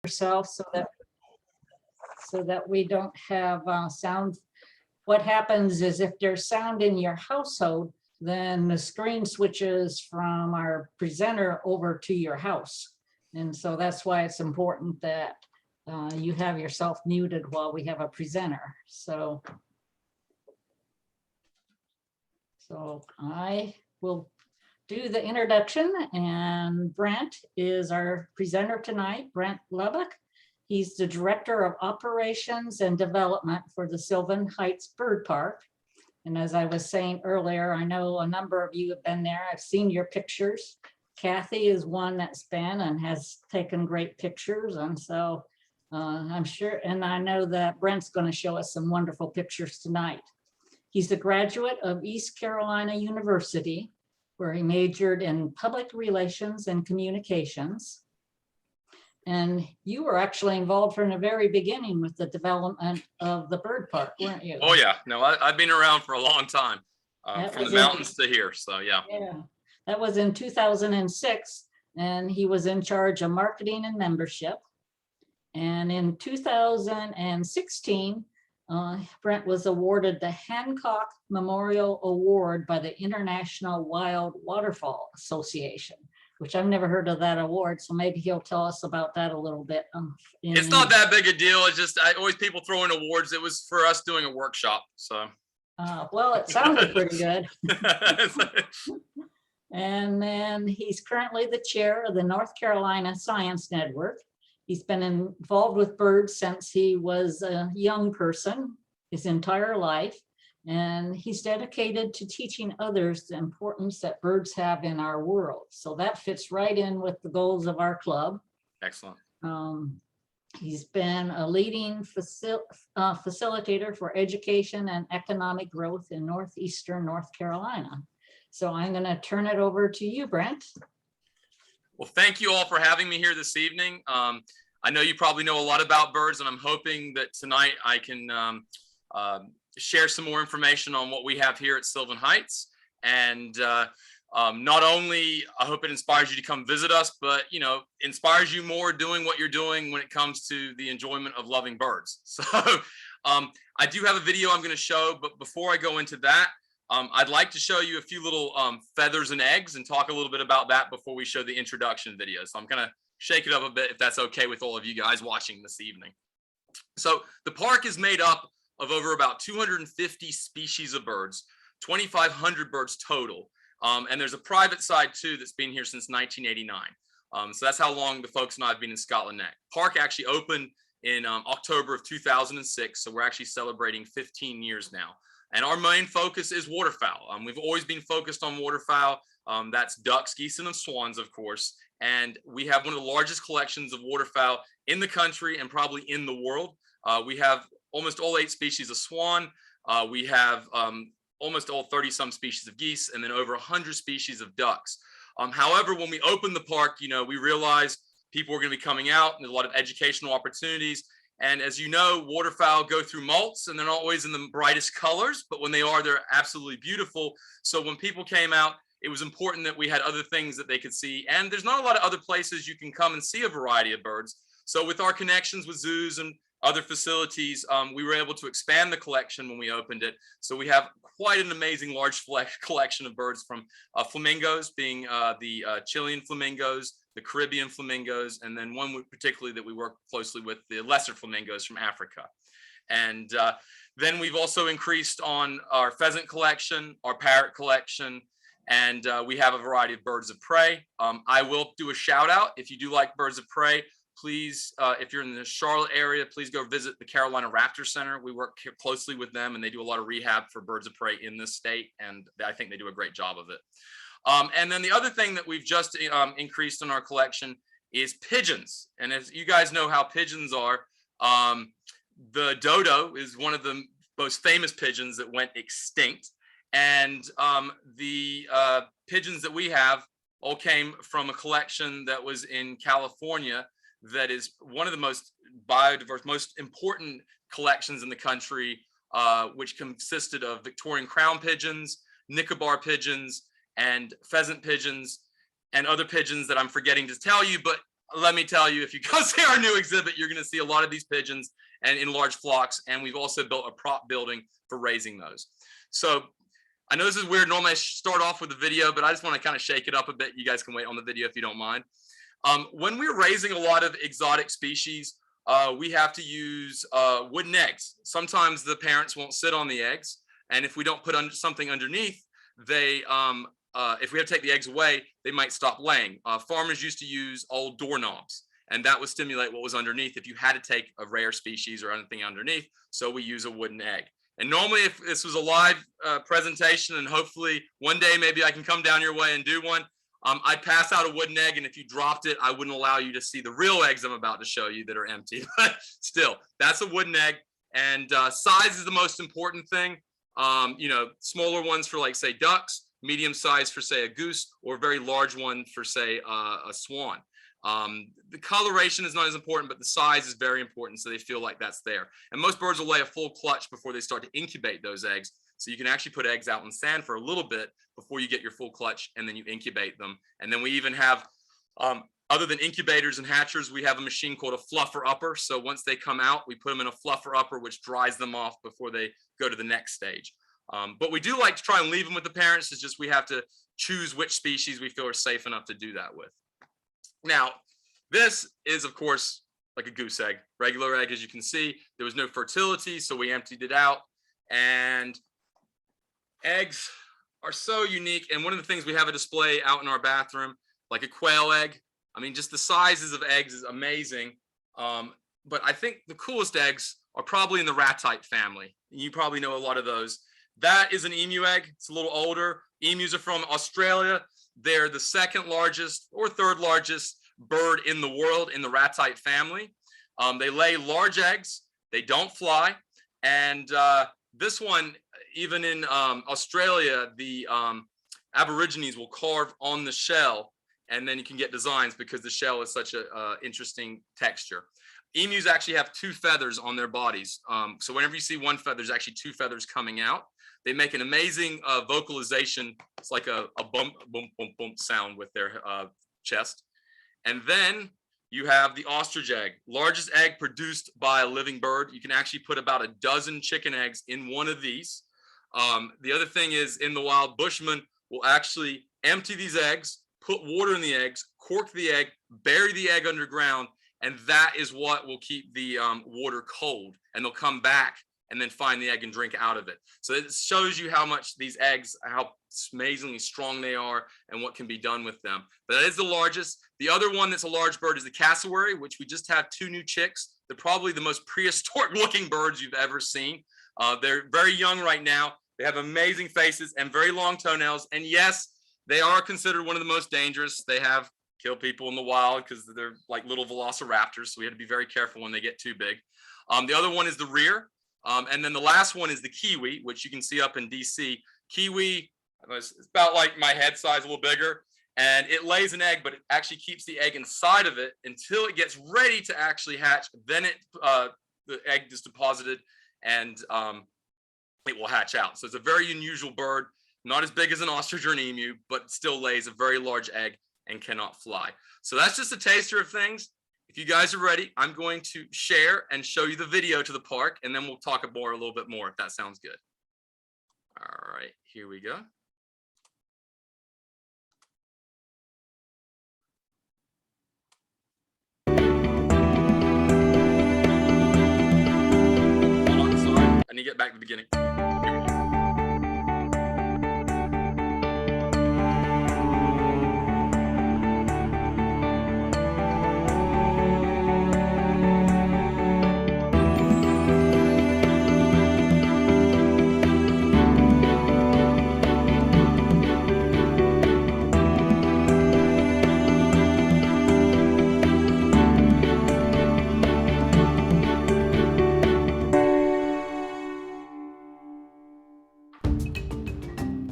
yourself so that we don't have sound. What happens is if there's sound in your household, then the screen switches from our presenter over to your house. And so that's why it's important that you have yourself muted while we have a presenter. So I will do the introduction, and Brent is our presenter tonight, Brent Lubbock. He's the Director of Operations and Development for the Sylvan Heights Bird Park. And as I was saying earlier, I know a number of you have been there. I've seen your pictures. Kathy is one that's been and has taken great pictures. And so I'm sure, and I know that Brent's going to show us some wonderful pictures tonight. He's a graduate of East Carolina University, where he majored in public relations and communications. And you were actually involved from the very beginning with the development of the bird park, weren't you? Oh yeah, no, I've been around for a long time, from the mountains to here, so yeah. Yeah, that was in 2006, and he was in charge of marketing and membership. And in 2016, Brent was awarded the Hancock Memorial Award by the International Wild Waterfowl Association, which I've never heard of that award. So maybe he'll tell us about that a little bit. It's not that big a deal. It's just, always people throw in awards. It was for us doing a workshop, so. Well, it sounded pretty good. And then he's currently the chair of the North Carolina Science Network. He's been involved with birds since he was a young person, his entire life. And he's dedicated to teaching others the importance that birds have in our world. So that fits right in with the goals of our club. Excellent. He's been a leading facilitator for education and economic growth in Northeastern North Carolina. So I'm going to turn it over to you, Brent. Well, thank you all for having me here this evening. I know you probably know a lot about birds, and I'm hoping that tonight I can share some more information on what we have here at Sylvan Heights. And not only I hope it inspires you to come visit us, but inspires you more doing what you're doing when it comes to the enjoyment of loving birds. So I do have a video I'm going to show, but before I go into that, I'd like to show you a few little feathers and eggs and talk a little bit about that before we show the introduction video. So I'm going to shake it up a bit if that's okay with all of you guys watching this evening. So the park is made up of over about 250 species of birds, 2,500 birds total. And there's a private side too that's been here since 1989. So that's how long the folks and I have been in Scotland Neck. Park actually opened in October of 2006. So we're actually celebrating 15 years now. And our main focus is waterfowl. We've always been focused on waterfowl. That's ducks, geese, and swans, of course. And we have one of the largest collections of waterfowl in the country and probably in the world. We have almost all 8 species of swan. We have almost all 30-some species of geese, and then over 100 species of ducks. However, when we opened the park, we realized people were going to be coming out, and there's a lot of educational opportunities. And as you know, waterfowl go through molts, and they're not always in the brightest colors, but when they are, they're absolutely beautiful. So when people came out, it was important that we had other things that they could see. And there's not a lot of other places you can come and see a variety of birds. So with our connections with zoos and other facilities, we were able to expand the collection when we opened it. So we have quite an amazing large collection of birds, from flamingos, being the Chilean flamingos, the Caribbean flamingos, and then one particularly that we work closely with, the lesser flamingos from Africa. And then we've also increased on our pheasant collection, our parrot collection, and we have a variety of birds of prey. I will do a shout out. If you do like birds of prey, please, if you're in the Charlotte area, please go visit the Carolina Raptor Center. We work closely with them, and they do a lot of rehab for birds of prey in this state, and I think they do a great job of it. And then the other thing that we've just increased in our collection is pigeons. And as you guys know how pigeons are, the dodo is one of the most famous pigeons that went extinct. And the pigeons that we have all came from a collection that was in California that is one of the most biodiverse, most important collections in the country, which consisted of Victorian crown pigeons, Nicobar pigeons, and pheasant pigeons, and other pigeons that I'm forgetting to tell you. But let me tell you, if you go see our new exhibit, you're going to see a lot of these pigeons and in large flocks. And we've also built a prop building for raising those. So I know this is weird. Normally I start off with a video, but I just want to kind of shake it up a bit. You guys can wait on the video if you don't mind. When we're raising a lot of exotic species, we have to use wooden eggs. Sometimes the parents won't sit on the eggs. And if we don't put something underneath, they, if we have to take the eggs away, they might stop laying. Farmers used to use old doorknobs, and that would stimulate what was underneath if you had to take a rare species or anything underneath. So we use a wooden egg. And normally, if this was a live presentation, and hopefully one day maybe I can come down your way and do one, I'd pass out a wooden egg, and if you dropped it, I wouldn't allow you to see the real eggs I'm about to show you that are empty. But still, that's a wooden egg, and size is the most important thing. You know, smaller ones for, like, say, ducks, medium size for, say, a goose, or a very large one for, say, a swan. The coloration is not as important, but the size is very important, so they feel like that's there. And most birds will lay a full clutch before they start to incubate those eggs. So you can actually put eggs out in sand for a little bit before you get your full clutch, and then you incubate them. And then we even have, other than incubators and hatchers, we have a machine called a fluffer upper. So once they come out, we put them in a fluffer upper, which dries them off before they go to the next stage. But we do like to try and leave them with the parents. It's just we have to choose which species we feel are safe enough to do that with. Now, this is, of course, like a goose egg, regular egg. As you can see, there was no fertility, so we emptied it out. And eggs are so unique. And one of the things we have a display out in our bathroom, like a quail egg. I mean, just the sizes of eggs is amazing. But I think the coolest eggs are probably in the ratite family. You probably know a lot of those. That is an emu egg. It's a little older. Emus are from Australia. They're the second largest or third largest bird in the world in the ratite family. They lay large eggs. They don't fly. And this one, even in Australia, the Aborigines will carve on the shell, and then you can get designs because the shell is such a interesting texture. Emus actually have 2 feathers on their bodies. So whenever you see one feather, there's actually 2 feathers coming out. They make an amazing vocalization. It's like a bump, bump, bump, bump sound with their chest. And then you have the ostrich egg, largest egg produced by a living bird. You can actually put about a dozen chicken eggs in one of these. The other thing is, in the wild, bushmen will actually empty these eggs, put water in the eggs, cork the egg, bury the egg underground, and that is what will keep the water cold. And they'll come back and then find the egg and drink out of it. So it shows you how much these eggs, how amazingly strong they are and what can be done with them. But that is the largest. The other one that's a large bird is the cassowary, which we just have 2 new chicks. They're probably the most prehistoric looking birds you've ever seen. They're very young right now. They have amazing faces and very long toenails. And yes, they are considered one of the most dangerous. They have killed people in the wild because they're like little velociraptors. So we have to be very careful when they get too big. The other one is the rear. And then the last one is the kiwi, which you can see up in DC. Kiwi, it's about like my head size, a little bigger. And it lays an egg, but it actually keeps the egg inside of it until it gets ready to actually hatch. Then the egg is deposited and it will hatch out. So it's a very unusual bird, not as big as an ostrich or an emu, but still lays a very large egg and cannot fly. So that's just a taster of things. If you guys are ready, I'm going to share and show you the video to the park, and then we'll talk a little bit more if that sounds good. All right, here we go. Hold on, sorry. I need to get back to the beginning. Here we go.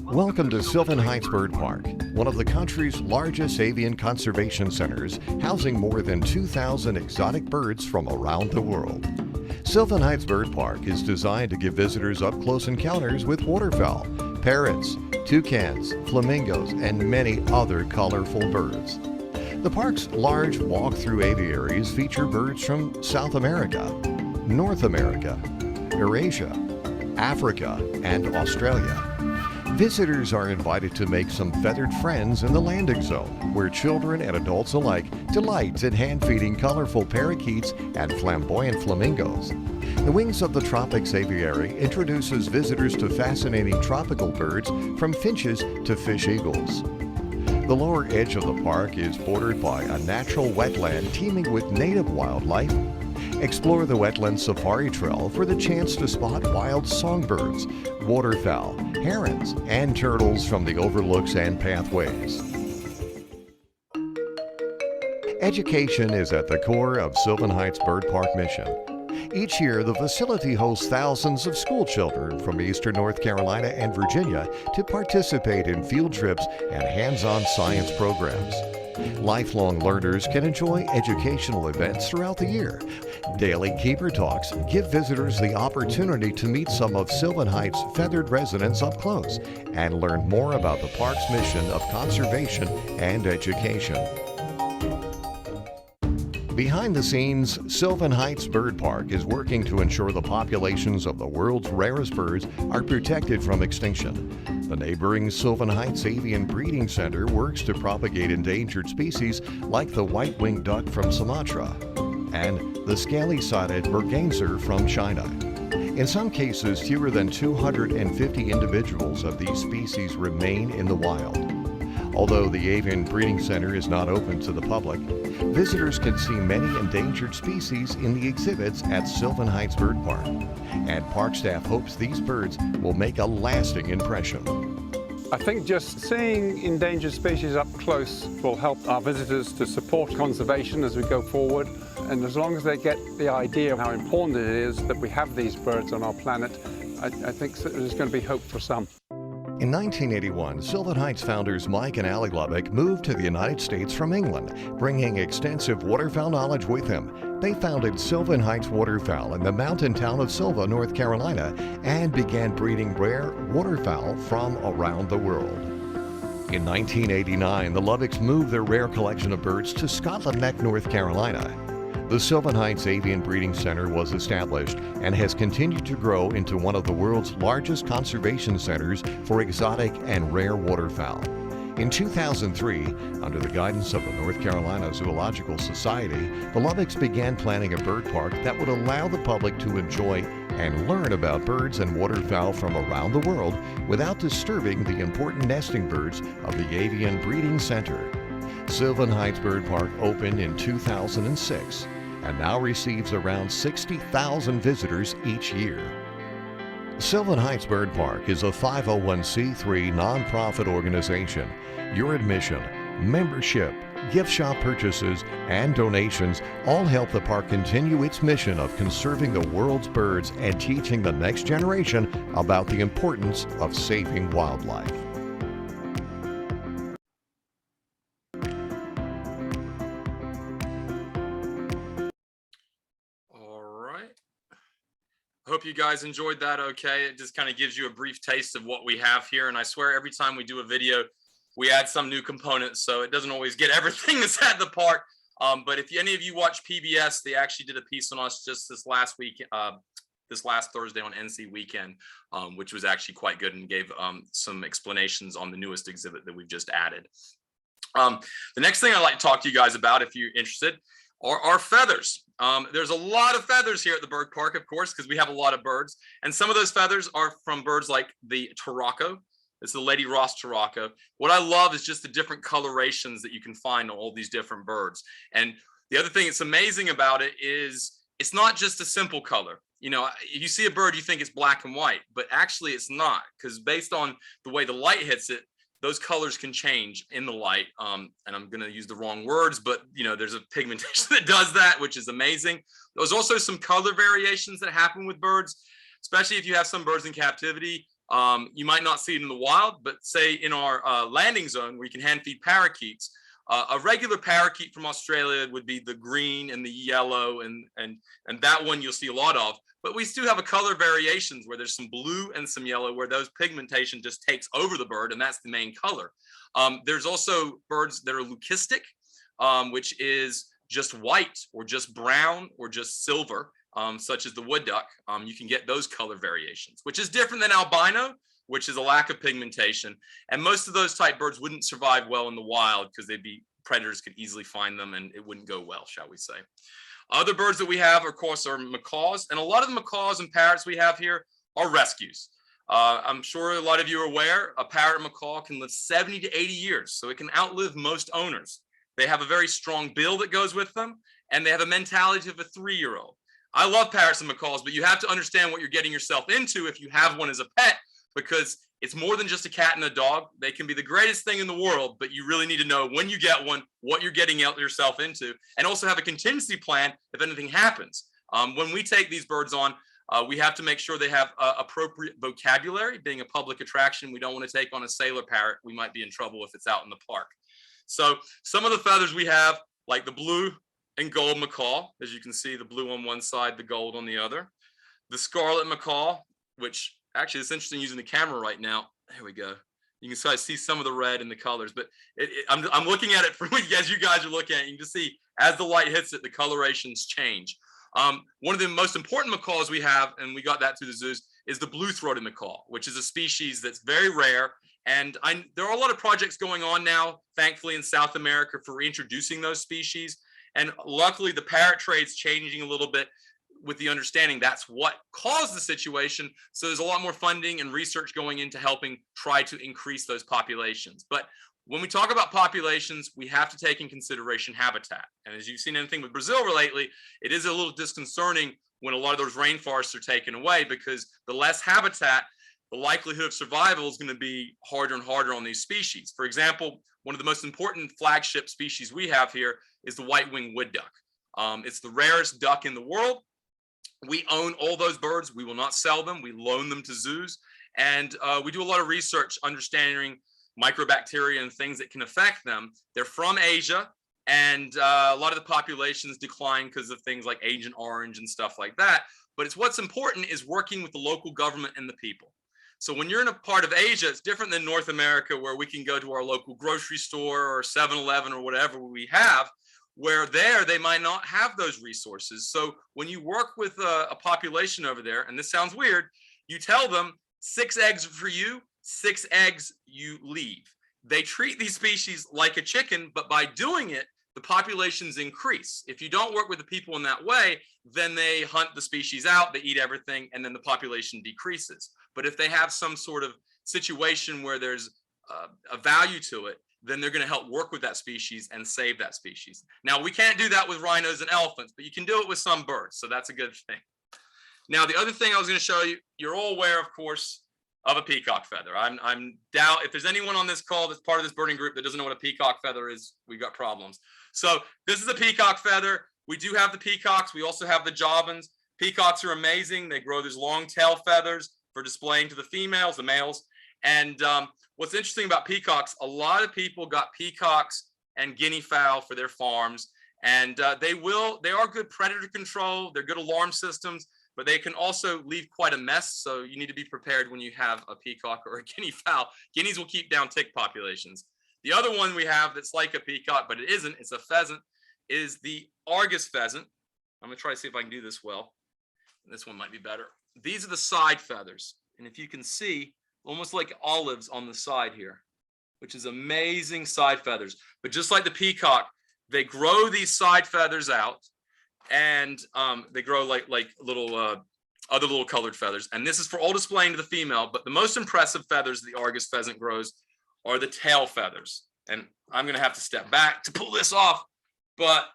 Welcome to Sylvan Heights Bird Park, one of the country's largest avian conservation centers, housing more than 2,000 exotic birds from around the world. Sylvan Heights Bird Park is designed to give visitors up-close encounters with waterfowl, parrots, toucans, flamingos, and many other colorful birds. The park's large walk-through aviaries feature birds from South America, North America, Eurasia, Africa, and Australia. Visitors are invited to make some feathered friends in the landing zone, where children and adults alike delight in hand-feeding colorful parakeets and flamboyant flamingos. The Wings of the Tropics aviary introduces visitors to fascinating tropical birds from finches to fish eagles. The lower edge of the park is bordered by a natural wetland teeming with native wildlife. Explore the wetland safari trail for the chance to spot wild songbirds, waterfowl, herons, and turtles from the overlooks and pathways. Education is at the core of Sylvan Heights Bird Park mission. Each year, the facility hosts thousands of school children from Eastern North Carolina and Virginia to participate in field trips and hands-on science programs. Lifelong learners can enjoy educational events throughout the year. Daily Keeper Talks give visitors the opportunity to meet some of Sylvan Heights' feathered residents up close and learn more about the park's mission of conservation and education. Behind the scenes, Sylvan Heights Bird Park is working to ensure the populations of the world's rarest birds are protected from extinction. The neighboring Sylvan Heights Avian Breeding Center works to propagate endangered species like the white-winged duck from Sumatra and the scaly-sided merganser from China. In some cases, fewer than 250 individuals of these species remain in the wild. Although the Avian Breeding Center is not open to the public, visitors can see many endangered species in the exhibits at Sylvan Heights Bird Park, and park staff hopes these birds will make a lasting impression. I think just seeing endangered species up close will help our visitors to support conservation as we go forward, and as long as they get the idea of how important it is that we have these birds on our planet, I think there's going to be hope for some. In 1981, Sylvan Heights founders Mike and Allie Lubbock moved to the United States from England, bringing extensive waterfowl knowledge with them. They founded Sylvan Heights Waterfowl in the mountain town of Sylva, North Carolina, and began breeding rare waterfowl from around the world. In 1989, the Lubbocks moved their rare collection of birds to Scotland Neck, North Carolina. The Sylvan Heights Avian Breeding Center was established and has continued to grow into one of the world's largest conservation centers for exotic and rare waterfowl. In 2003, under the guidance of the North Carolina Zoological Society, the Lubbocks began planning a bird park that would allow the public to enjoy and learn about birds and waterfowl from around the world without disturbing the important nesting birds of the Avian Breeding Center. Sylvan Heights Bird Park opened in 2006 and now receives around 60,000 visitors each year. Sylvan Heights Bird Park is a 501c3 nonprofit organization. Your admission, membership, gift shop purchases, and donations all help the park continue its mission of conserving the world's birds and teaching the next generation about the importance of saving wildlife. Hope you guys enjoyed that okay. It just kind of gives you a brief taste of what we have here. And I swear every time we do a video, we add some new components. So it doesn't always get everything that's at the park. But if any of you watch PBS, they actually did a piece on us just this last week, this last Thursday on NC Weekend, which was actually quite good and gave some explanations on the newest exhibit that we've just added. The next thing I'd like to talk to you guys about, if you're interested, are feathers. There's a lot of feathers here at the bird park, of course, because we have a lot of birds. And some of those feathers are from birds like the Turako. It's the Lady Ross Turako. What I love is just the different colorations that you can find on all these different birds. And the other thing that's amazing about it is it's not just a simple color. You know, you see a bird, you think it's black and white, but actually it's not, because based on the way the light hits it, those colors can change in the light. And I'm going to use the wrong words, but you know, there's a pigmentation that does that, which is amazing. There's also some color variations that happen with birds, especially if you have some birds in captivity. You might not see it in the wild, but say in our landing zone where you can hand feed parakeets, a regular parakeet from Australia would be the green and the yellow, and that one you'll see a lot of. But we still have a color variations where there's some blue and some yellow, where those pigmentation just takes over the bird, and that's the main color. There's also birds that are leucistic. which is just white or just brown or just silver, such as the wood duck. You can get those color variations, which is different than albino, which is a lack of pigmentation. And most of those type birds wouldn't survive well in the wild because predators could easily find them and it wouldn't go well, shall we say. Other birds that we have, of course, are macaws. And a lot of the macaws and parrots we have here are rescues. I'm sure a lot of you are aware, a parrot or macaw can live 70 to 80 years. So it can outlive most owners. They have a very strong bill that goes with them, and they have a mentality of a 3-year-old. I love parrots and macaws, but you have to understand what you're getting yourself into if you have one as a pet, because it's more than just a cat and a dog. They can be the greatest thing in the world, but you really need to know when you get one, what you're getting yourself into, and also have a contingency plan if anything happens. When we take these birds on, we have to make sure they have appropriate vocabulary. Being a public attraction, we don't want to take on a sailor parrot. We might be in trouble if it's out in the park. So some of the feathers we have, like the blue and gold macaw, as you can see, the blue on one side, the gold on the other. The scarlet macaw, which actually it's interesting using the camera right now. There we go. You can see some of the red in the colors, but I'm looking at it as you guys are looking at it. You can just see as the light hits it, the colorations change. One of the most important macaws we have, and we got that through the zoos, is the blue-throated macaw, which is a species that's very rare. And there are a lot of projects going on now, thankfully, in South America for reintroducing those species. And luckily, the parrot trade's changing a little bit with the understanding that's what caused the situation. So there's a lot more funding and research going into helping try to increase those populations. But when we talk about populations, we have to take in consideration habitat. And as you've seen anything with Brazil lately, it is a little disconcerting when a lot of those rainforests are taken away, because the less habitat, the likelihood of survival is going to be harder and harder on these species. For example, one of the most important flagship species we have here is the white-winged wood duck. It's the rarest duck in the world. We own all those birds. We will not sell them. We loan them to zoos. And we do a lot of research understanding microbacteria and things that can affect them. They're from Asia, and a lot of the populations decline because of things like Agent Orange and stuff like that. But what's important is working with the local government and the people. So when you're in a part of Asia, it's different than North America, where we can go to our local grocery store or 7-Eleven or whatever we have, where there they might not have those resources. So when you work with a population over there, and this sounds weird, you tell them 6 eggs for you, 6 eggs you leave. They treat these species like a chicken, but by doing it, the populations increase. If you don't work with the people in that way, then they hunt the species out, they eat everything, and then the population decreases. But if they have some sort of situation where there's a value to it, then they're going to help work with that species and save that species. Now, we can't do that with rhinos and elephants, but you can do it with some birds, so that's a good thing. Now, the other thing I was going to show you, you're all aware, of course, of a peacock feather. I'm doubt if there's anyone on this call that's part of this birding group that doesn't know what a peacock feather is, we've got problems. So this is a peacock feather. We do have the peacocks. We also have the jobins. Peacocks are amazing. They grow these long tail feathers for displaying to the females, the males. And what's interesting about peacocks, a lot of people got peacocks and guinea fowl for their farms. And they are good predator control. They're good alarm systems, but they can also leave quite a mess. So you need to be prepared when you have a peacock or a guinea fowl. Guineas will keep down tick populations. The other one we have that's like a peacock, but it isn't, it's a pheasant, is the Argus pheasant. I'm gonna try to see if I can do this well. This one might be better. These are the side feathers. And if you can see, almost like olives on the side here, which is amazing side feathers. But just like the peacock, they grow these side feathers out, and they grow like little other little colored feathers. And this is for all displaying to the female, but the most impressive feathers the Argus pheasant grows are the tail feathers. And I'm gonna have to step back to pull this off, but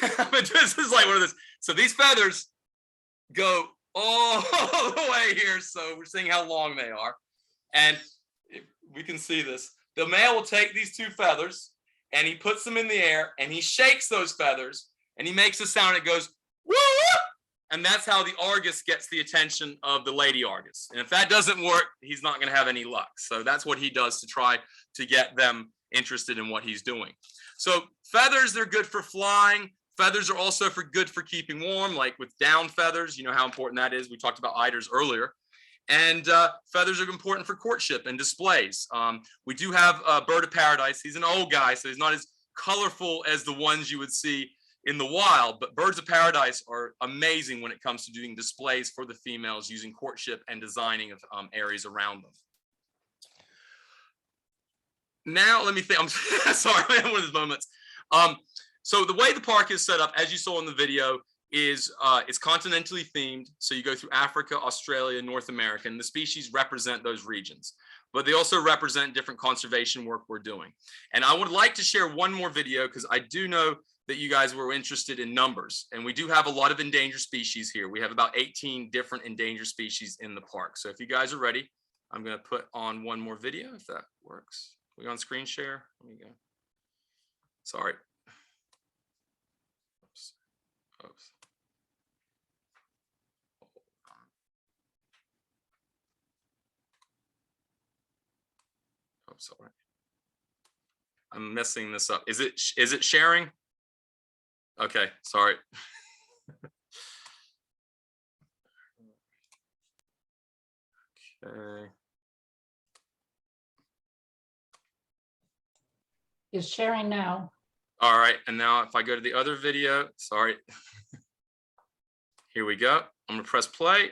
this is like one of those. So these feathers go all the way here. So we're seeing how long they are. And we can see this. The male will take these 2 feathers and he puts them in the air and he shakes those feathers and he makes a sound. It goes, woo! And that's how the Argus gets the attention of the lady Argus. And if that doesn't work, he's not going to have any luck. So that's what he does to try to get them interested in what he's doing. So feathers, they're good for flying. Feathers are also good for keeping warm, like with down feathers. You know how important that is. We talked about eiders earlier. And feathers are important for courtship and displays. We do have Bird of Paradise. He's an old guy, so he's not as colorful as the ones you would see in the wild, but birds of paradise are amazing when it comes to doing displays for the females using courtship and designing of areas around them. Now, let me think. I'm sorry, I'm one of those moments. So the way the park is set up, as you saw in the video, is it's continentally themed. So you go through Africa, Australia, North America, and the species represent those regions. But they also represent different conservation work we're doing. And I would like to share one more video because I do know that you guys were interested in numbers. And we do have a lot of endangered species here. We have about 18 different endangered species in the park. So if you guys are ready, I'm going to put on one more video if that works. We on screen share? Let me go. Sorry. Oops. Oops. Sorry. I'm messing this up. Is it sharing? Okay, sorry. Okay. Is sharing now. All right, and now if I go to the other video, sorry. Here we go. I'm gonna press play.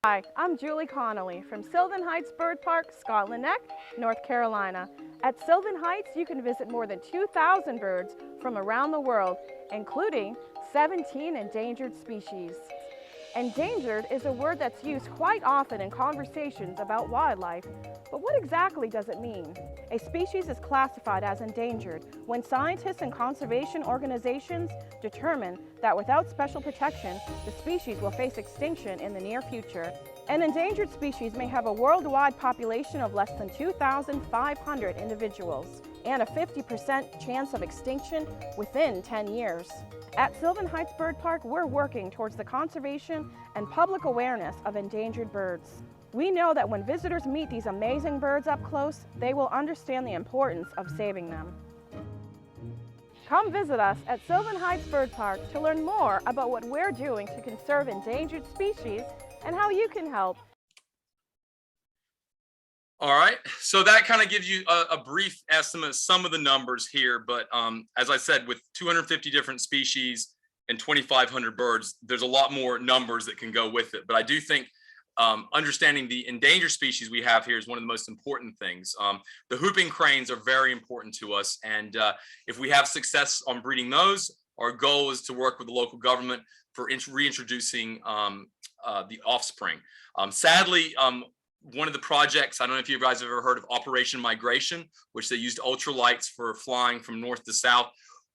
Hi, I'm Julie Connolly from Sylvan Heights Bird Park, Scotland Neck, North Carolina. At Sylvan Heights, you can visit more than 2,000 birds from around the world, including 17 endangered species. Endangered is a word that's used quite often in conversations about wildlife, but what exactly does it mean? A species is classified as endangered when scientists and conservation organizations determine that without special protection, the species will face extinction in the near future. An endangered species may have a worldwide population of less than 2,500 individuals and a 50% chance of extinction within 10 years. At Sylvan Heights Bird Park, we're working towards the conservation and public awareness of endangered birds. We know that when visitors meet these amazing birds up close, they will understand the importance of saving them. Come visit us at Sylvan Heights Bird Park to learn more about what we're doing to conserve endangered species and how you can help. All right, so that kind of gives you a brief estimate of some of the numbers here, but as I said, with 250 different species and 2,500 birds, there's a lot more numbers that can go with it. But I do think understanding the endangered species we have here is one of the most important things. The whooping cranes are very important to us, and if we have success on breeding those, our goal is to work with the local government for reintroducing the offspring. Sadly, one of the projects, I don't know if you guys have ever heard of Operation Migration, which they used ultralights for flying from north to south,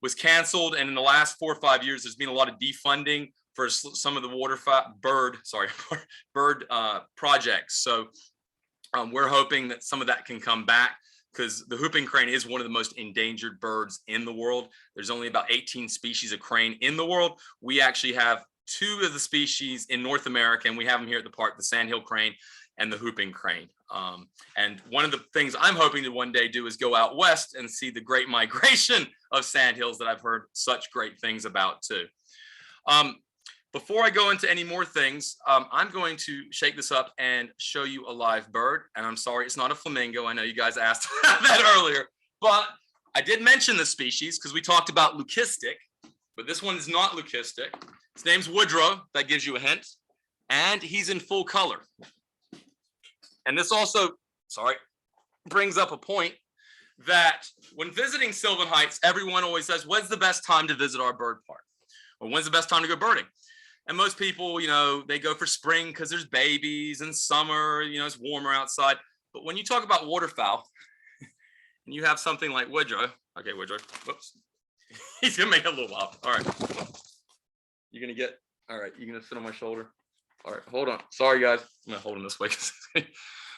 was canceled. And in the last 4 or 5 years, there's been a lot of defunding for some of the bird projects. So we're hoping that some of that can come back, because the whooping crane is one of the most endangered birds in the world. There's only about 18 species of crane in the world. We actually have 2 of the species in North America, and we have them here at the park, the sandhill crane and the whooping crane. And one of the things I'm hoping to one day do is go out west and see the great migration of sandhills that I've heard such great things about too. Before I go into any more things, I'm going to shake this up and show you a live bird. And I'm sorry, it's not a flamingo. I know you guys asked that earlier, but I did mention the species because we talked about leucistic, but this one is not leucistic. His name's Woodrow. That gives you a hint. And he's in full color. And this also, brings up a point that when visiting Sylvan Heights, everyone always says, when's the best time to visit our bird park? Or when's the best time to go birding? And most people, you know, they go for spring because there's babies, and summer, you know, it's warmer outside. But when you talk about waterfowl and you have something like Woodrow, okay, Woodrow, whoops, he's gonna make it a little wild. All right, you're gonna get, all right, you're gonna sit on my shoulder. All right, hold on. Sorry, guys. I'm gonna hold him this way.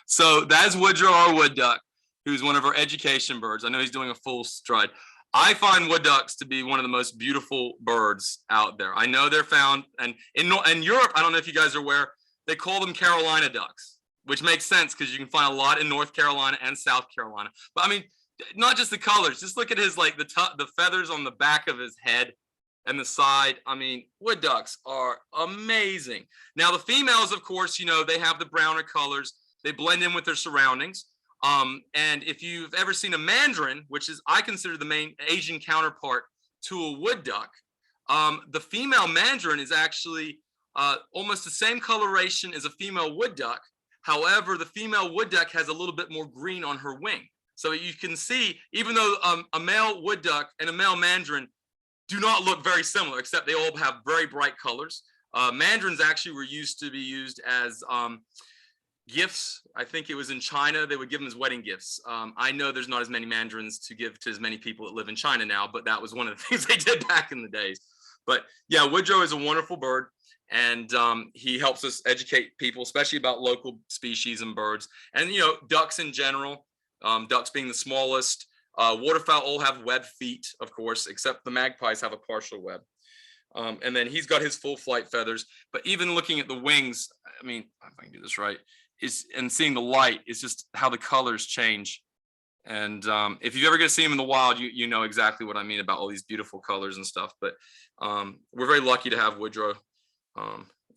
So that's Woodrow, our wood duck, who's one of our education birds. I know he's doing a full stride. I find wood ducks to be one of the most beautiful birds out there. I know they're found, and in Europe, I don't know if you guys are aware, they call them Carolina ducks, which makes sense because you can find a lot in North Carolina and South Carolina. But I mean, not just the colors. Just look at his, like, the feathers on the back of his head and the side. I mean, wood ducks are amazing. Now the females, of course, you know, they have the browner colors. They blend in with their surroundings. And if you've ever seen a mandarin, which is, I consider the main Asian counterpart to a wood duck, the female mandarin is actually almost the same coloration as a female wood duck. However, the female wood duck has a little bit more green on her wing. So you can see, even though a male wood duck and a male mandarin do not look very similar, except they all have very bright colors. Mandarins actually were used to be used as gifts. I think it was in China, they would give them as wedding gifts. I know there's not as many mandarins to give to as many people that live in China now, but that was one of the things they did back in the days. But yeah, woodrow is a wonderful bird, and he helps us educate people, especially about local species and birds. And, you know, ducks in general, ducks being the smallest. Waterfowl all have webbed feet, of course, except the magpies have a partial web. And then he's got his full flight feathers. But even looking at the wings, I mean, if I can do this right, and seeing the light is just how the colors change. And if you're ever going to see him in the wild, you know exactly what I mean about all these beautiful colors and stuff. But we're very lucky to have woodrow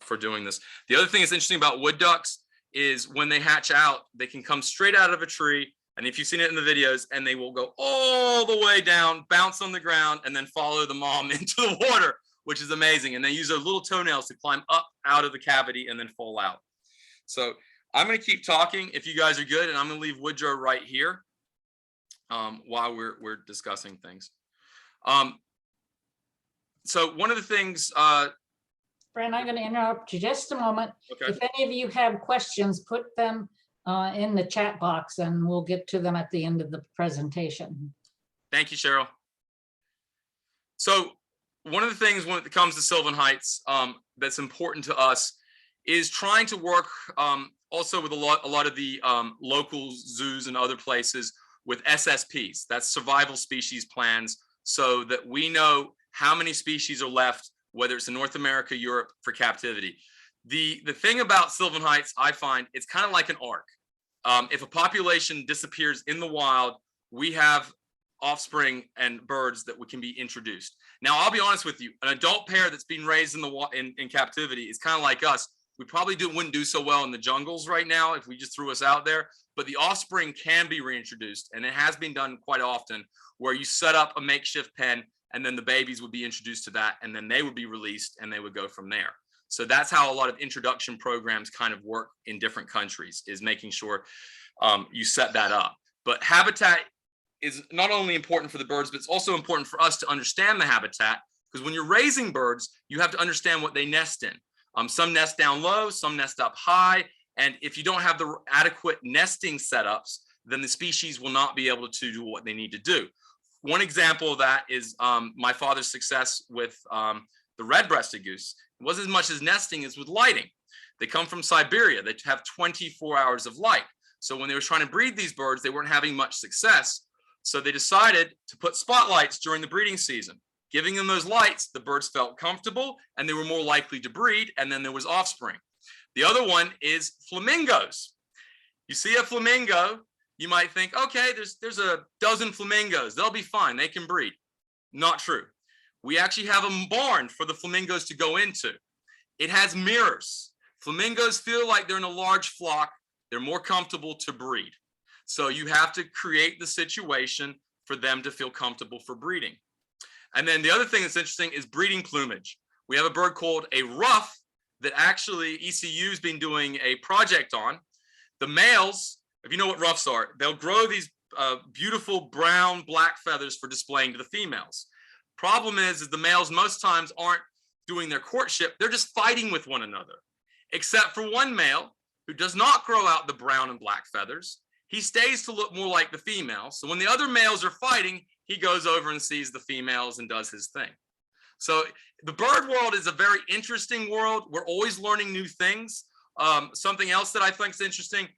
for doing this. The other thing that's interesting about wood ducks is when they hatch out, they can come straight out of a tree. And if you've seen it in the videos, and they will go all the way down, bounce on the ground, and then follow the mom into the water, which is amazing. And they use their little toenails to climb up out of the cavity and then fall out. So I'm going to keep talking if you guys are good, and I'm going to leave woodrow right here while we're discussing things. So one of the things, Brent, I'm going to interrupt you just a moment. Okay. If any of you have questions, put them in the chat box, and we'll get to them at the end of the presentation. Thank you, Cheryl. So one of the things when it comes to Sylvan Heights that's important to us is trying to work also with a lot of the local zoos and other places with SSPs, that's survival species plans, so that we know how many species are left, whether it's in North America, Europe, for captivity. The thing about Sylvan Heights, I find, it's kind of like an ark. If a population disappears in the wild, we have offspring and birds that can be introduced. Now, I'll be honest with you, an adult pair that's being raised in captivity is kind of like us. We probably wouldn't do so well in the jungles right now if we just threw us out there, but the offspring can be reintroduced, and it has been done quite often, where you set up a makeshift pen, and then the babies would be introduced to that, and then they would be released, and they would go from there. So that's how a lot of introduction programs kind of work in different countries, is making sure you set that up. But habitat is not only important for the birds, but it's also important for us to understand the habitat, because when you're raising birds, you have to understand what they nest in. Some nest down low, some nest up high. And if you don't have the adequate nesting setups, then the species will not be able to do what they need to do. One example of that is my father's success with the red-breasted goose. It wasn't as much as nesting as with lighting. They come from Siberia. They have 24 hours of light. So when they were trying to breed these birds, they weren't having much success. So they decided to put spotlights during the breeding season. Giving them those lights, the birds felt comfortable and they were more likely to breed, and then there was offspring. The other one is flamingos. You see a flamingo, you might think, okay, there's a dozen flamingos. They'll be fine. They can breed. Not true. We actually have a barn for the flamingos to go into. It has mirrors. Flamingos feel like they're in a large flock. They're more comfortable to breed. So you have to create the situation for them to feel comfortable for breeding. And then the other thing that's interesting is breeding plumage. We have a bird called a ruff that actually ECU's been doing a project on. The males, if you know what ruffs are, they'll grow these beautiful brown, black feathers for displaying to the females. Problem is the males most times aren't doing their courtship. They're just fighting with one another, except for one male who does not grow out the brown and black feathers. He stays to look more like the female. So when the other males are fighting, he goes over and sees the females and does his thing. So the bird world is a very interesting world. We're always learning new things. Something else that I think is interesting,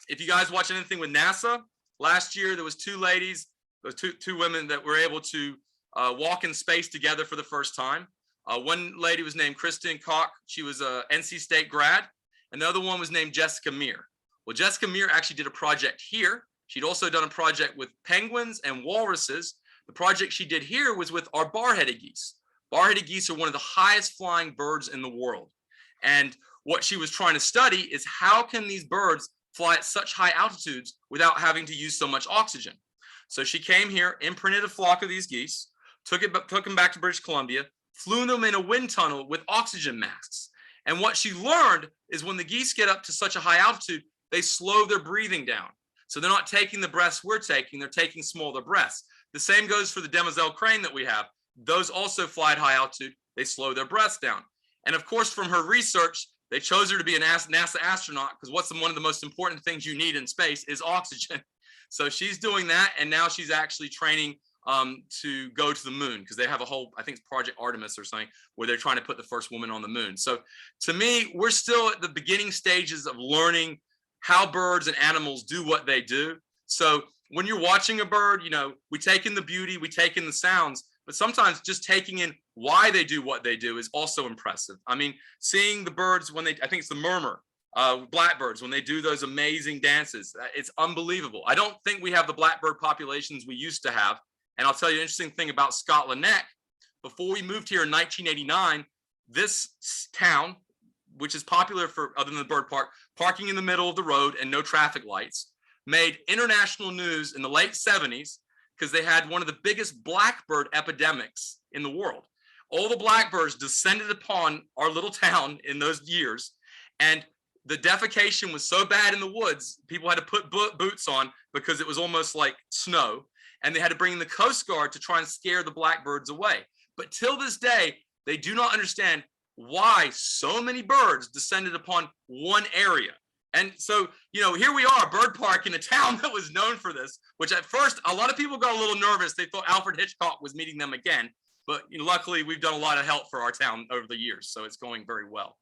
if you guys watch anything with NASA, last year there was two ladies, two women that were able to walk in space together for the first time. One lady was named Kristen Koch. She was a NC State grad. And the other one was named Jessica Meir. Well, Jessica Meir actually did a project here. She'd also done a project with penguins and walruses. The project she did here was with our bar-headed geese. Bar-headed geese are one of the highest flying birds in the world. And what she was trying to study is how can these birds fly at such high altitudes without having to use so much oxygen. So she came here, imprinted a flock of these geese, took them back to British Columbia, flew them in a wind tunnel with oxygen masks. And what she learned is when the geese get up to such a high altitude, they slow their breathing down. So they're not taking the breaths we're taking, they're taking smaller breaths. The same goes for the demoiselle crane that we have. Those also fly at high altitude, they slow their breaths down. And of course, from her research, they chose her to be a NASA astronaut because one of the most important things you need in space is oxygen. So she's doing that, and now she's actually training to go to the moon because they have a whole, I think it's Project Artemis or something, where they're trying to put the first woman on the moon. So to me, we're still at the beginning stages of learning how birds and animals do what they do. So when you're watching a bird, you know, we take in the beauty, we take in the sounds, but sometimes just taking in why they do what they do is also impressive. I mean, seeing the birds when I think it's the murmur, blackbirds, when they do those amazing dances, it's unbelievable. I don't think we have the blackbird populations we used to have. And I'll tell you an interesting thing about Scotland Neck. Before we moved here in 1989, this town, which is popular for, other than the bird park, parking in the middle of the road and no traffic lights, made international news in the late 70s because they had one of the biggest blackbird epidemics in the world. All the blackbirds descended upon our little town in those years, and the defecation was so bad in the woods, people had to put boots on because it was almost like snow, and they had to bring in the Coast Guard to try and scare the blackbirds away. But till this day, they do not understand why so many birds descended upon one area. And so, you know, here we are, a bird park in a town that was known for this, which at first, a lot of people got a little nervous. They thought Alfred Hitchcock was meeting them again. But you know, luckily, we've done a lot of help for our town over the years, so it's going very well.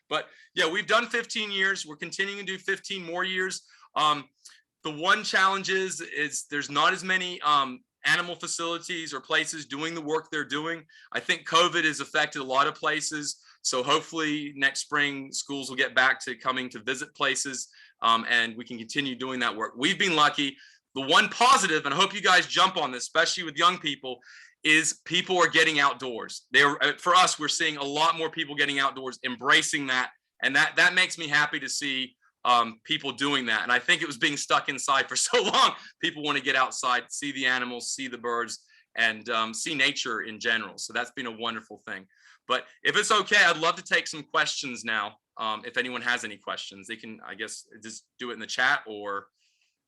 But yeah, we've done 15 years. We're continuing to do 15 more years. The one challenge is there's not as many animal facilities or places doing the work they're doing. I think COVID has affected a lot of places. So hopefully next spring, schools will get back to coming to visit places and we can continue doing that work. We've been lucky. The one positive, and I hope you guys jump on this, especially with young people, is people are getting outdoors. For us, we're seeing a lot more people getting outdoors, embracing that. And that makes me happy to see people doing that. And I think it was being stuck inside for so long. People want to get outside, see the animals, see the birds, and see nature in general. So that's been a wonderful thing. But if it's okay, I'd love to take some questions now. If anyone has any questions, they can, I guess, just do it in the chat. Or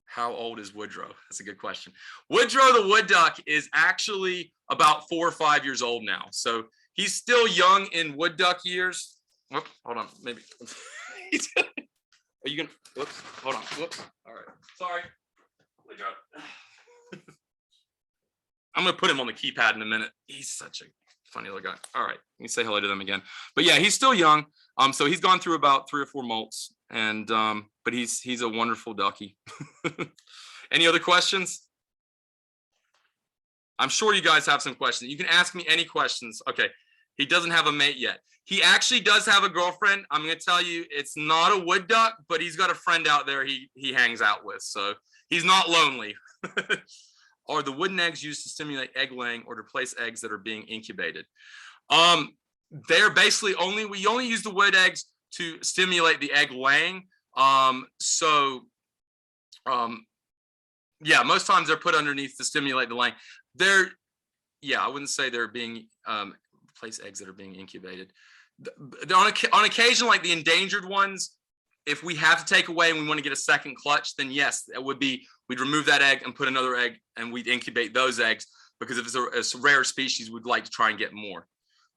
how old is Woodrow? That's a good question. Woodrow the wood duck is actually about 4 or 5 years old now. So he's still young in wood duck years. Whoop, hold on, maybe. Are you gonna, whoops, hold on, whoops. All right, sorry. Woodrow. I'm gonna put him on the keypad in a minute. He's such a funny little guy. All right, let me say hello to them again. But yeah, he's still young. So he's gone through about 3 or 4 molts, and but he's a wonderful ducky. Any other questions? I'm sure you guys have some questions. You can ask me any questions. Okay, he doesn't have a mate yet. He actually does have a girlfriend. I'm gonna tell you, it's not a wood duck, but he's got a friend out there he hangs out with, so he's not lonely. Are the wooden eggs used to stimulate egg laying or to replace eggs that are being incubated? They're basically we only use the wood eggs to stimulate the egg laying. Yeah, most times they're put underneath to stimulate the laying. I wouldn't say they're being replace eggs that are being incubated. On occasion, like the endangered ones, if we have to take away and we want to get a second clutch, then yes, it would be, we'd remove that egg and put another egg and we'd incubate those eggs, because if it's a rare species, we'd like to try and get more.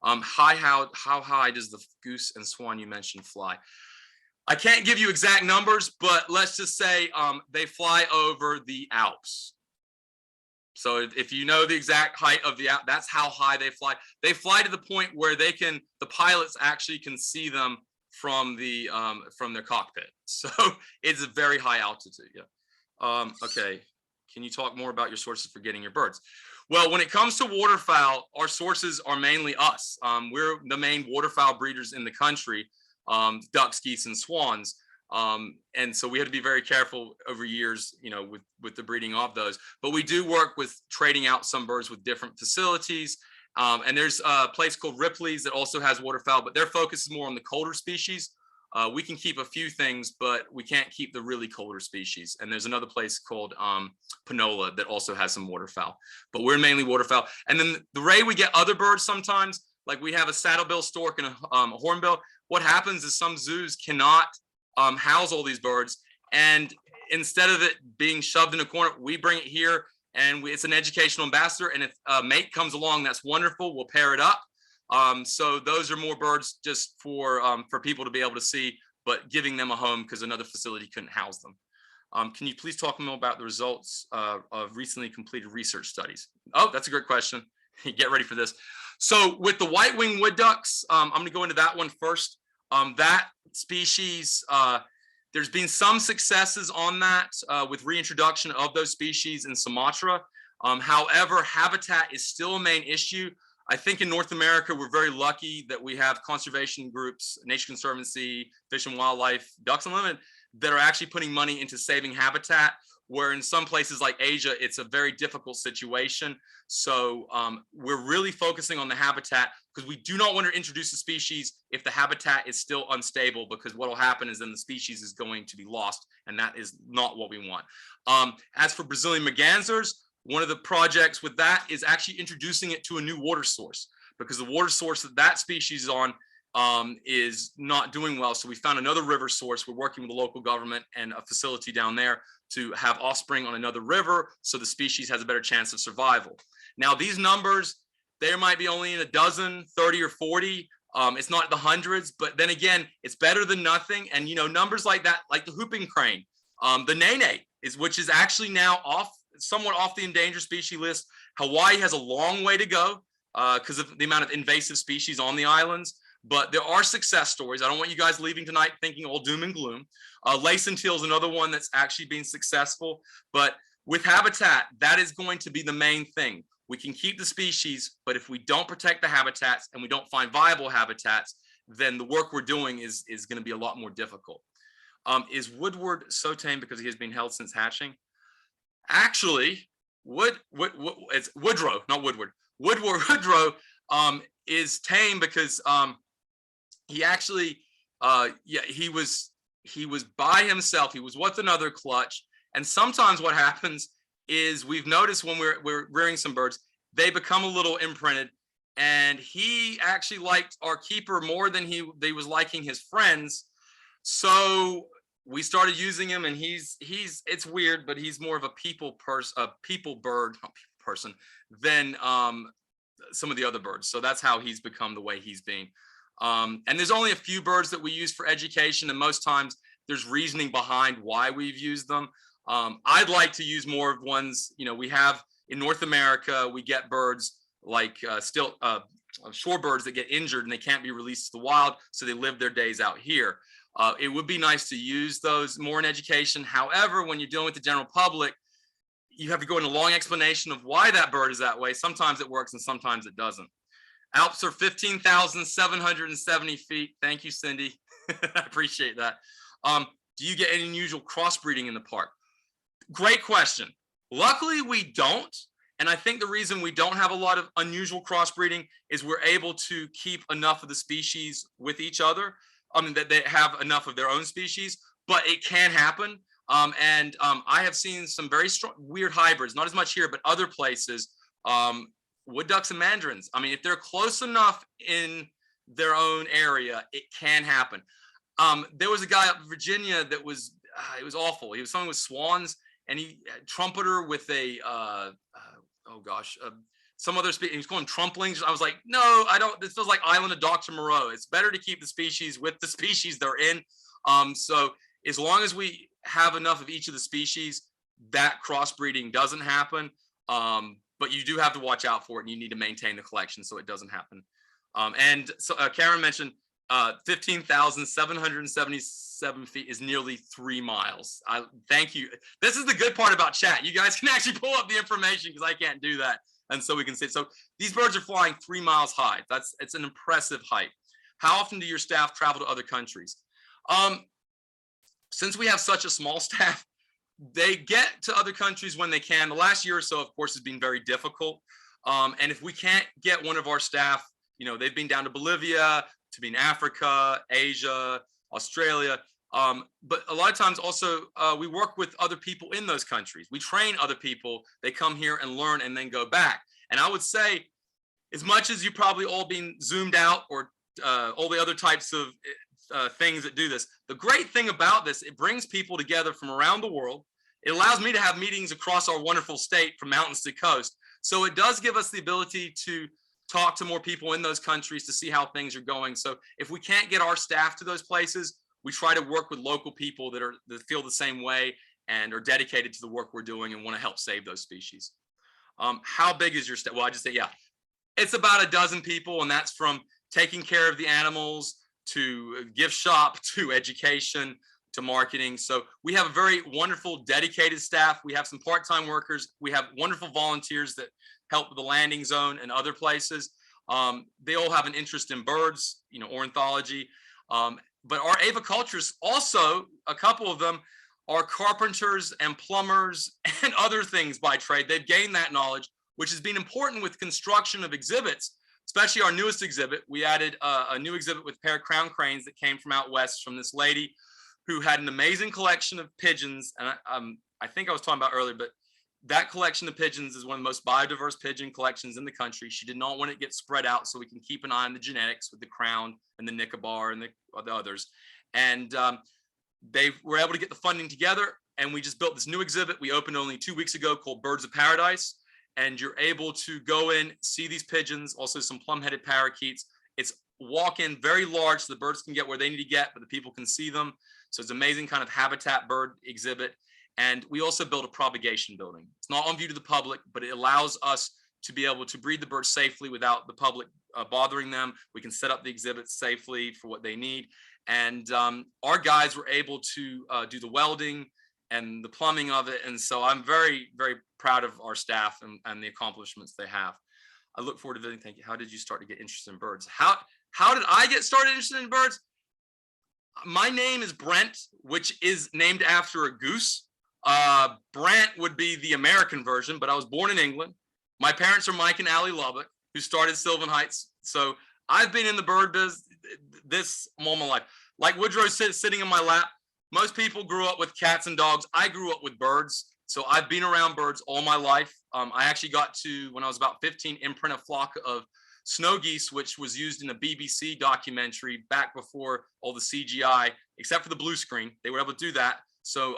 How high does the goose and swan you mentioned fly? I can't give you exact numbers, but let's just say they fly over the Alps. So if you know the exact height of the Alps, that's how high they fly. They fly to the point where the pilots actually can see them from their cockpit. So it's a very high altitude. Yeah. Okay. Can you talk more about your sources for getting your birds? Well, when it comes to waterfowl, our sources are mainly us. We're the main waterfowl breeders in the country, ducks, geese, and swans. And so we had to be very careful over years, you know, with the breeding of those. But we do work with trading out some birds with different facilities. And there's a place called Ripley's that also has waterfowl, but their focus is more on the colder species. We can keep a few things, but we can't keep the really colder species. And there's another place called Panola that also has some waterfowl, but we're mainly waterfowl. And then the way we get other birds sometimes, like we have a saddlebill stork and a hornbill. What happens is some zoos cannot house all these birds, and instead of it being shoved in a corner, we bring it here, and it's an educational ambassador. And if a mate comes along, that's wonderful. We'll pair it up. So those are more birds just for people to be able to see, but giving them a home because another facility couldn't house them. Can you please talk more about the results of recently completed research studies? Oh, that's a great question. Get ready for this. So with the white-winged wood ducks, I'm going to go into that one first. That species, there's been some successes on that with reintroduction of those species in Sumatra. However, habitat is still a main issue. I think in North America, we're very lucky that we have conservation groups, Nature Conservancy, Fish and Wildlife, Ducks Unlimited, that are actually putting money into saving habitat, where in some places like Asia, it's a very difficult situation. So we're really focusing on the habitat because we do not want to introduce a species if the habitat is still unstable, because what will happen is then the species is going to be lost, and that is not what we want. As for Brazilian mergansers, one of the projects with that is actually introducing it to a new water source, because the water source that that species is on is not doing well. So we found another river source. We're working with the local government and a facility down there to have offspring on another river, so the species has a better chance of survival. Now, these numbers, there might be only in a dozen, 30 or 40. It's not the hundreds, but then again, it's better than nothing. And numbers like that, like the whooping crane, the nene, which is actually now somewhat off the endangered species list. Hawaii has a long way to go because of the amount of invasive species on the islands, but there are success stories. I don't want you guys leaving tonight thinking all doom and gloom. Lace and teal is another one that's actually been successful, but with habitat, that is going to be the main thing. We can keep the species, but if we don't protect the habitats and we don't find viable habitats, then the work we're doing is going to be a lot more difficult. Is Woodward so tame because he has been held since hatching? Actually, it's Woodrow, not Woodward. Woodrow is tame because he actually, he was by himself. He was with another clutch. And sometimes what happens is we've noticed when we're rearing some birds, they become a little imprinted. And he actually liked our keeper more than he was liking his friends. So we started using him, and it's weird, but he's more of a people bird person than some of the other birds. So that's how he's become the way he's been. And there's only a few birds that we use for education, and most times there's reasoning behind why we've used them. I'd like to use more of ones, we have in North America, we get birds like shorebirds that get injured and they can't be released to the wild, so they live their days out here. It would be nice to use those more in education. However, when you're dealing with the general public, you have to go into a long explanation of why that bird is that way. Sometimes it works and sometimes it doesn't. Alps are 15,770 feet. Thank you, Cindy. I appreciate that. Do you get any unusual crossbreeding in the park? Great question. Luckily, we don't. And I think the reason we don't have a lot of unusual crossbreeding is we're able to keep enough of the species with each other. That they have enough of their own species, but it can happen. I have seen some very strong, weird hybrids, not as much here, but other places, wood ducks and mandarins. If they're close enough in their own area, it can happen. There was a guy up in Virginia that was, it was awful. He was something with swans, and he trumpeter with a, some other species. He was calling trumplings. I was like, no, I don't. This feels like Island of Dr. Moreau. It's better to keep the species with the species they're in. So as long as we have enough of each of the species, that crossbreeding doesn't happen. But you do have to watch out for it, and you need to maintain the collection so it doesn't happen. And so Karen mentioned 15,777 feet is nearly 3 miles. Thank you. This is the good part about chat. You guys can actually pull up the information because I can't do that. And so we can see. So these birds are flying 3 miles high. It's an impressive height. How often do your staff travel to other countries? Since we have such a small staff, they get to other countries when they can. The last year or so, of course, has been very difficult. And if we can't get one of our staff, they've been down to Bolivia, to be in Africa, Asia, Australia. But a lot of times also we work with other people in those countries. We train other people. They come here and learn and then go back. And I would say, as much as you probably all been zoomed out or all the other types of things that do this, the great thing about this, it brings people together from around the world. It allows me to have meetings across our wonderful state from mountains to coast. So it does give us the ability to talk to more people in those countries to see how things are going. So if we can't get our staff to those places, we try to work with local people that feel the same way and are dedicated to the work we're doing and want to help save those species. How big is your staff? Well, I just say, yeah, it's about a dozen people, and that's from taking care of the animals to gift shop to education to marketing. So we have a very wonderful, dedicated staff. We have some part-time workers. We have wonderful volunteers that help with the landing zone and other places. They all have an interest in birds, ornithology. But our aviculturists also, a couple of them are carpenters and plumbers and other things by trade. They've gained that knowledge, which has been important with construction of exhibits, especially our newest exhibit. We added a new exhibit with a pair of crown cranes that came from out west from this lady who had an amazing collection of pigeons. And I think I was talking about earlier, but that collection of pigeons is one of the most biodiverse pigeon collections in the country. She did not want it to get spread out so we can keep an eye on the genetics with the crown and the Nicobar and the others. And they were able to get the funding together, and we just built this new exhibit. We opened only 2 weeks ago called Birds of Paradise. And you're able to go in, see these pigeons, also some plum-headed parakeets. It's walk-in, very large, so the birds can get where they need to get, but the people can see them. So it's an amazing kind of habitat bird exhibit. And we also built a propagation building. It's not on view to the public, but it allows us to be able to breed the birds safely without the public bothering them. We can set up the exhibits safely for what they need. And our guys were able to do the welding and the plumbing of it. And so I'm very, very proud of our staff and the accomplishments they have. I look forward to visiting. Thank you. How did you start to get interested in birds? How did I get started interested in birds? My name is Brent, which is named after a goose. Brent would be the American version, but I was born in England. My parents are Mike and Allie Lubbock, who started Sylvan Heights. So I've been in the bird biz this all my life. Like Woodrow sitting in my lap, most people grew up with cats and dogs. I grew up with birds. So I've been around birds all my life. I actually got to, when I was about 15, imprint a flock of snow geese, which was used in a BBC documentary back before all the CGI, except for the blue screen. They were able to do that. So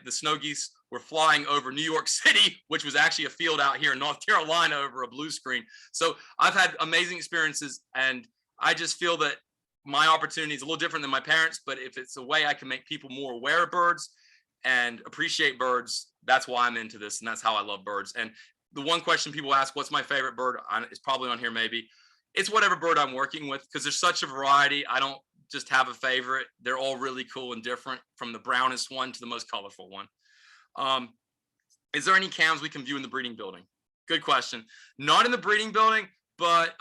the snow geese were flying over New York City, which was actually a field out here in North Carolina over a blue screen. So I've had amazing experiences, and I just feel that my opportunity is a little different than my parents, but if it's a way I can make people more aware of birds and appreciate birds, that's why I'm into this, and that's how I love birds. And the one question people ask, what's my favorite bird? It's probably on here maybe. It's whatever bird I'm working with, because there's such a variety. I don't just have a favorite. They're all really cool and different, from the brownest one to the most colorful one. Is there any cams we can view in the breeding building? Good question. Not in the breeding building, but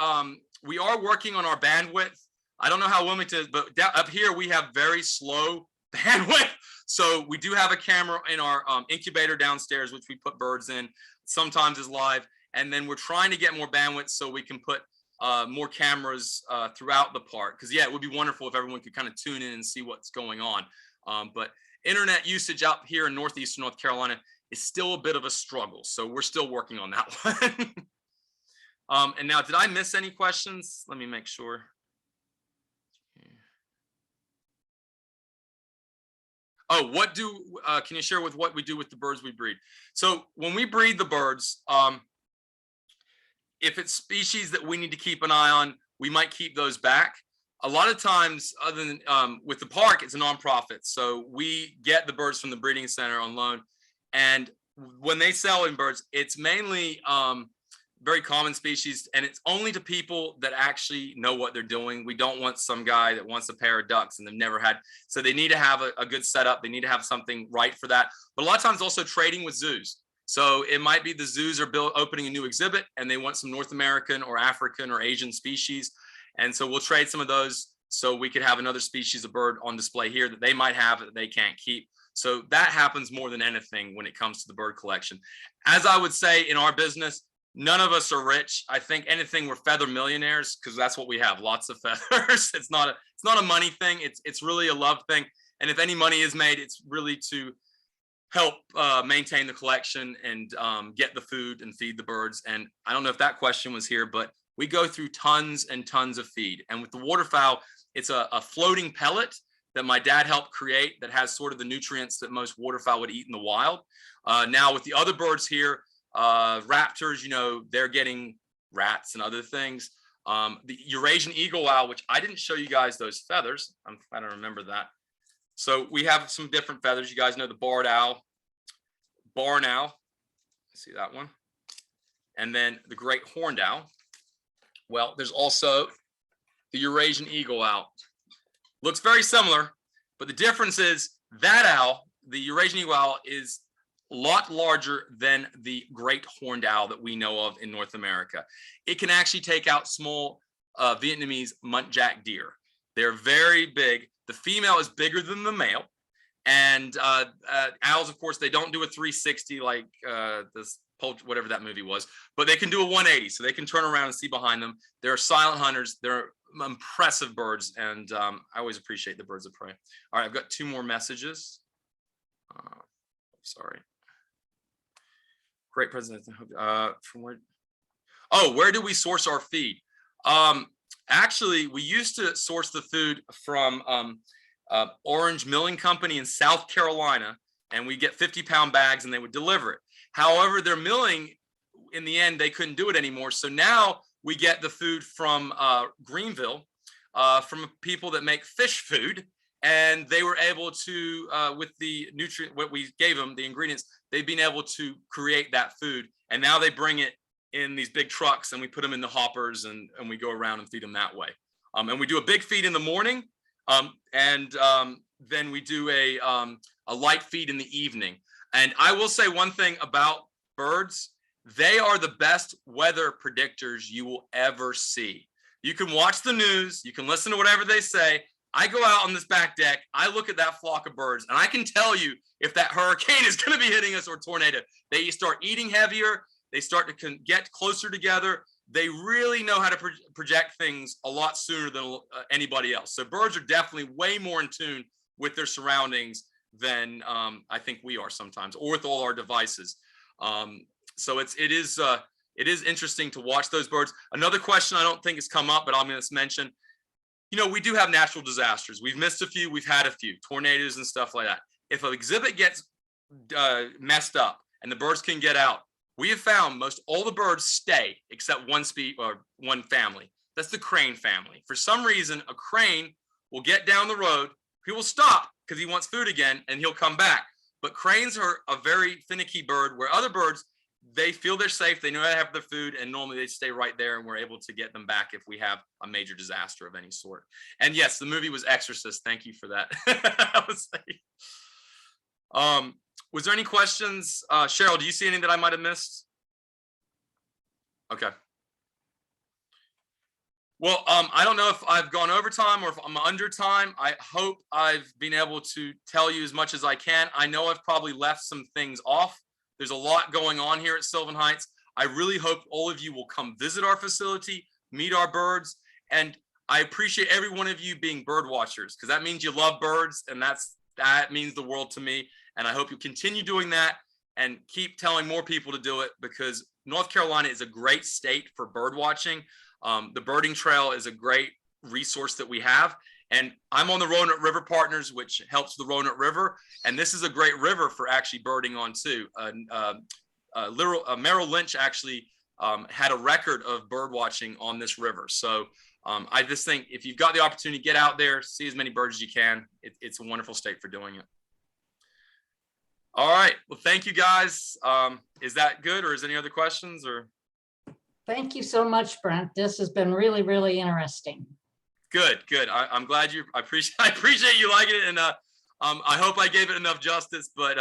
we are working on our bandwidth. I don't know how Wilmington is, but up here we have very slow bandwidth. So we do have a camera in our incubator downstairs, which we put birds in, sometimes is live. And then we're trying to get more bandwidth so we can put more cameras throughout the park. Because yeah, it would be wonderful if everyone could kind of tune in and see what's going on. But internet usage out here in Northeastern North Carolina is still a bit of a struggle. So we're still working on that one. And now, did I miss any questions? Let me make sure. Oh, can you share with what we do with the birds we breed? So when we breed the birds, if it's species that we need to keep an eye on, we might keep those back. A lot of times, other than with the park, it's a nonprofit. So we get the birds from the breeding center on loan. And when they sell in birds, it's mainly very common species, and it's only to people that actually know what they're doing. We don't want some guy that wants a pair of ducks and they've never had. So they need to have a good setup. They need to have something right for that. But a lot of times also trading with zoos. So it might be the zoos are opening a new exhibit and they want some North American or African or Asian species. And so we'll trade some of those so we could have another species of bird on display here that they might have that they can't keep. So that happens more than anything when it comes to the bird collection. As I would say in our business, none of us are rich. I think anything, we're feather millionaires because that's what we have, lots of feathers. It's not a money thing. It's really a love thing. And if any money is made, it's really to help maintain the collection and get the food and feed the birds. And I don't know if that question was here, but we go through tons and tons of feed. And with the waterfowl, it's a floating pellet that my dad helped create that has sort of the nutrients that most waterfowl would eat in the wild. Now with the other birds here, raptors, you know, they're getting rats and other things. The Eurasian eagle owl, which I didn't show you guys those feathers. I'm trying to remember that. So we have some different feathers. You guys know the barred owl, barn owl. See that one? And then the great horned owl. Well, there's also the Eurasian eagle owl. Looks very similar, but the difference is that owl, the Eurasian eagle owl, is a lot larger than the great horned owl that we know of in North America. It can actually take out small Vietnamese muntjac deer. They're very big. The female is bigger than the male. And owls, of course, they don't do a 360 like this whatever that movie was, but they can do a 180, so they can turn around and see behind them. They're silent hunters. They're impressive birds, and I always appreciate the birds of prey. All right, I've got 2 more messages. Sorry. Great presentation. From where? Oh, where do we source our feed? Actually, we used to source the food from Orange Milling Company in South Carolina, and we get 50-pound bags and they would deliver it. However, their milling, in the end, they couldn't do it anymore. So now we get the food from Greenville, from people that make fish food, and they were able to, with the nutrient, what we gave them, the ingredients, they've been able to create that food. And now they bring it in these big trucks and we put them in the hoppers and we go around and feed them that way. And we do a big feed in the morning. Then we do a light feed in the evening. And I will say one thing about birds: they are the best weather predictors you will ever see. You can watch the news, you can listen to whatever they say. I go out on this back deck, I look at that flock of birds, and I can tell you if that hurricane is going to be hitting us or tornado. They start eating heavier, they start to get closer together. They really know how to project things a lot sooner than anybody else. So birds are definitely way more in tune with their surroundings than I think we are sometimes, or with all our devices. So it is interesting to watch those birds. Another question I don't think has come up, but I'm going to mention, you know, we do have natural disasters. We've missed a few, we've had a few tornadoes and stuff like that. If an exhibit gets messed up and the birds can get out, we have found most all the birds stay except one family. That's the crane family. For some reason, a crane will get down the road, he will stop because he wants food again, and he'll come back. But cranes are a very finicky bird, where other birds, they feel they're safe, they know how to have their food, and normally they stay right there, and we're able to get them back if we have a major disaster of any sort. And yes, the movie was Exorcist. Thank you for that. Was there any questions? Cheryl, do you see any that I might have missed? Okay. Well, I don't know if I've gone over time or if I'm under time. I hope I've been able to tell you as much as I can. I know I've probably left some things off. There's a lot going on here at Sylvan Heights. I really hope all of you will come visit our facility, meet our birds, and I appreciate every one of you being bird watchers, because that means you love birds, and that means the world to me. And I hope you continue doing that and keep telling more people to do it, because North Carolina is a great state for bird watching. The birding trail is a great resource that we have. And I'm on the Roanoke River Partners, which helps the Roanoke River. And this is a great river for actually birding on too. Merrill Lynch actually had a record of bird watching on this river. So I just think if you've got the opportunity, get out there, see as many birds as you can. It's a wonderful state for doing it. All right. Well, thank you guys. Is that good, or is there any other questions? Or Thank you so much, Brent. This has been really, really interesting. Good. I'm glad I appreciate you liking it, and I hope I gave it enough justice. But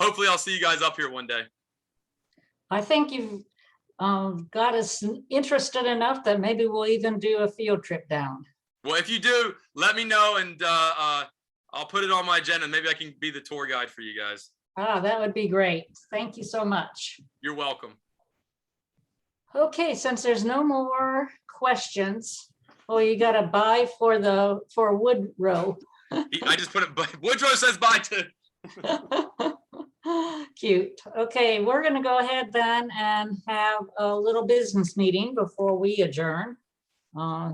hopefully, I'll see you guys up here one day. I think you've got us interested enough that maybe we'll even do a field trip down. Well, if you do, let me know, and I'll put it on my agenda. Maybe I can be the tour guide for you guys. Ah, that would be great. Thank you so much. You're welcome. Okay, since there's no more questions, oh, you got to buy for Woodrow. I just put it, Woodrow says bye to. Cute. Okay, we're going to go ahead then and have a little business meeting before we adjourn.